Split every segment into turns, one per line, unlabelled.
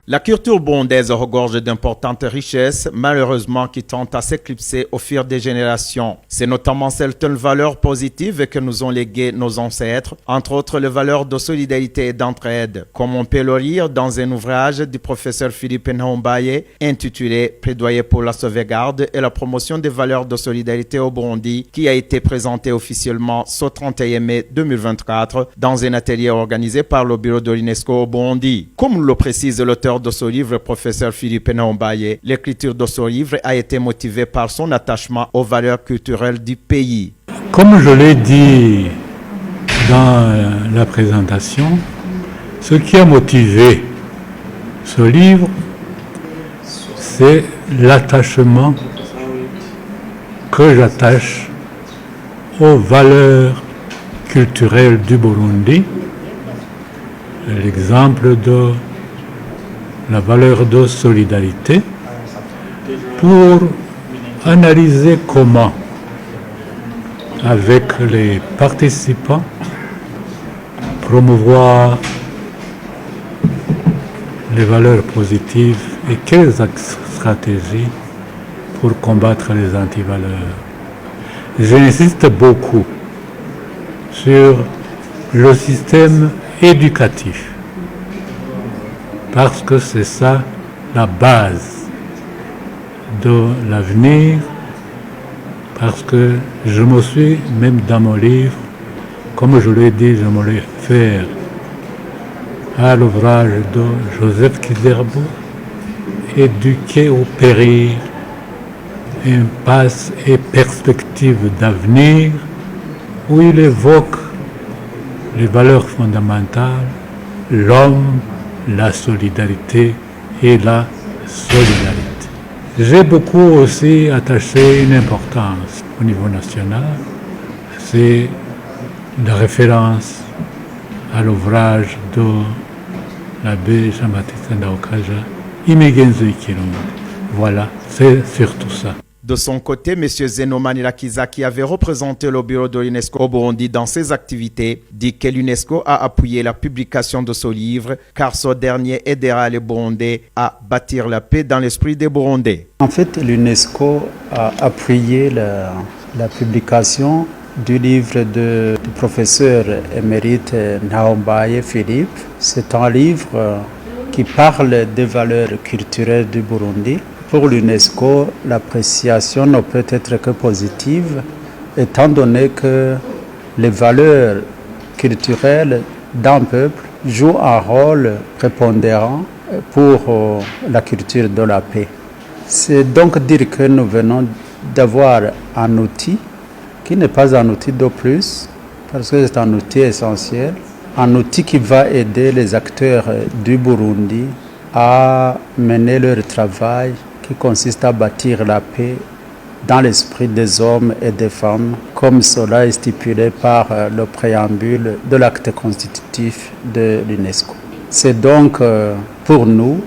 La culture burundaise regorge d'importantes richesses, malheureusement qui tentent à s'éclipser au fil des générations. C'est notamment certaines valeurs positives que nous ont léguées nos ancêtres, entre autres les valeurs de solidarité et d'entraide, comme on peut le lire dans un ouvrage du professeur Philippe Nhaombaye intitulé « Plaidoyer pour la sauvegarde et la promotion des valeurs de solidarité au Burundi » qui a été présenté officiellement ce 31 mai 2024 dans un atelier organisé par le bureau de l'UNESCO au Burundi. Comme le précise l'auteur de ce livre, professeur Philippe Nhaombaye, l'écriture de ce livre a été motivée par son attachement aux valeurs culturelles du pays.
Comme je l'ai dit dans la présentation, ce qui a motivé ce livre, c'est l'attachement que j'attache aux valeurs culturelles du Burundi. L'exemple de la valeur de solidarité, pour analyser comment, avec les participants, promouvoir les valeurs positives et quelles stratégies pour combattre les antivaleurs. J'insiste beaucoup sur le système éducatif, parce que c'est ça la base de l'avenir, parce que je me suis, même dans mon livre, comme je l'ai dit, je me l'ai fait à l'ouvrage de Joseph Kizerbo, Éduquer au péril, impasse et perspective d'avenir, où il évoque les valeurs fondamentales, l'homme, la solidarité et la solidarité. J'ai beaucoup aussi attaché une importance au niveau national, c'est la référence à l'ouvrage de l'abbé Jean-Baptiste Ndaokaja, Imigenzo Ikirundi. Voilà, c'est surtout ça.
De son côté, M. Zeno Manirakiza, qui avait représenté le bureau de l'UNESCO au Burundi dans ses activités, dit que l'UNESCO a appuyé la publication de ce livre car ce dernier aidera les Burundais à bâtir la paix dans l'esprit des Burundais.
En fait, l'UNESCO a appuyé la publication du livre du professeur émérite Nhaombaye Philippe. C'est un livre qui parle des valeurs culturelles du Burundi. Pour l'UNESCO, l'appréciation ne peut être que positive, étant donné que les valeurs culturelles d'un peuple jouent un rôle prépondérant pour la culture de la paix. C'est donc dire que nous venons d'avoir un outil qui n'est pas un outil de plus, parce que c'est un outil essentiel, un outil qui va aider les acteurs du Burundi à mener leur travail qui consiste à bâtir la paix dans l'esprit des hommes et des femmes, comme cela est stipulé par le préambule de l'acte constitutif de l'UNESCO. C'est donc pour nous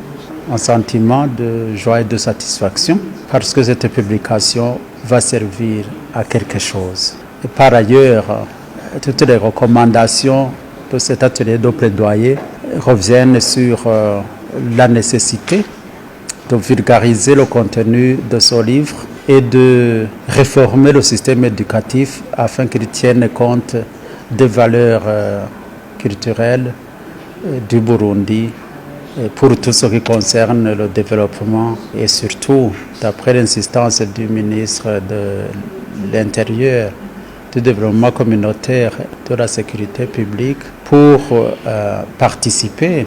un sentiment de joie et de satisfaction, parce que cette publication va servir à quelque chose. Et par ailleurs, toutes les recommandations de cet atelier de plaidoyer reviennent sur la nécessité de vulgariser le contenu de ce livre et de réformer le système éducatif afin qu'il tienne compte des valeurs culturelles du Burundi pour tout ce qui concerne le développement et surtout, d'après l'insistance du ministre de l'Intérieur, du développement communautaire, de la sécurité publique, pour participer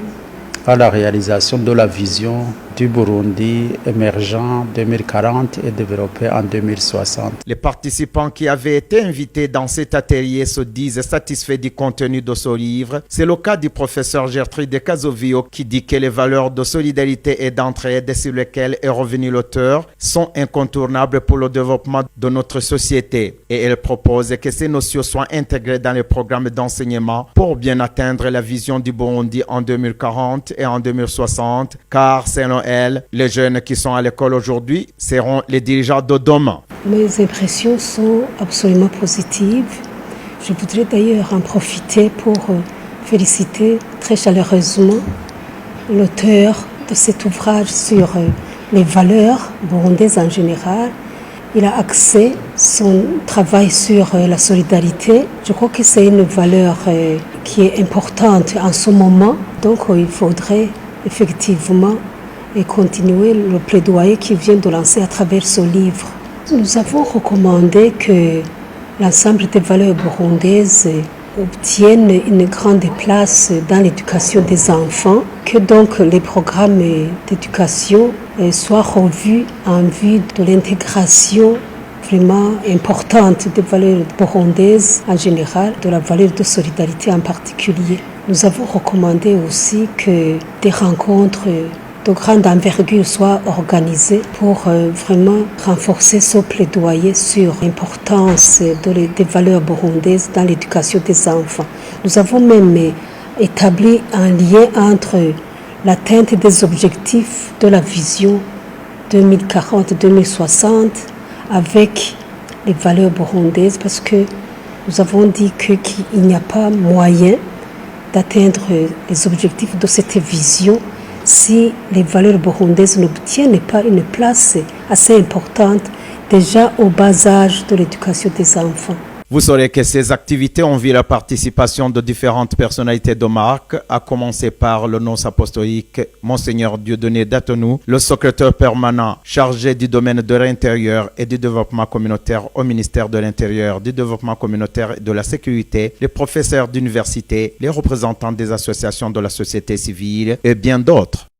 à la réalisation de la vision du Burundi émergent 2040 et développé en 2060.
Les participants qui avaient été invités dans cet atelier se disent satisfaits du contenu de ce livre. C'est le cas du professeur Gertrude Kazovio qui dit que les valeurs de solidarité et d'entraide sur lesquelles est revenu l'auteur sont incontournables pour le développement de notre société. Et elle propose que ces notions soient intégrées dans les programmes d'enseignement pour bien atteindre la vision du Burundi en 2040 et en 2060, car selon elle, les jeunes qui sont à l'école aujourd'hui seront les dirigeants de demain.
Mes impressions sont absolument positives. Je voudrais d'ailleurs en profiter pour féliciter très chaleureusement l'auteur de cet ouvrage sur les valeurs burundaises en général. Il a axé son travail sur la solidarité. Je crois que c'est une valeur qui est importante en ce moment. Donc il faudrait effectivement continuer le plaidoyer qu'il vient de lancer à travers ce livre. Nous avons recommandé que l'ensemble des valeurs burundaises obtiennent une grande place dans l'éducation des enfants, que donc les programmes d'éducation soient revus en vue de l'intégration vraiment importante des valeurs burundaises en général, de la valeur de solidarité en particulier. Nous avons recommandé aussi que des rencontres de grande envergure soient organisées pour vraiment renforcer ce plaidoyer sur l'importance des valeurs burundaises dans l'éducation des enfants. Nous avons même établi un lien entre l'atteinte des objectifs de la vision 2040-2060 avec les valeurs burundaises, parce que nous avons dit qu'il n'y a pas moyen d'atteindre les objectifs de cette vision si les valeurs burundaises n'obtiennent pas une place assez importante déjà au bas âge de l'éducation des enfants.
Vous saurez que ces activités ont vu la participation de différentes personnalités de marque, à commencer par le nonce apostolique Monseigneur Dieudonné Datonou, le secrétaire permanent chargé du domaine de l'intérieur et du développement communautaire au ministère de l'Intérieur, du développement communautaire et de la sécurité, les professeurs d'université, les représentants des associations de la société civile et bien d'autres.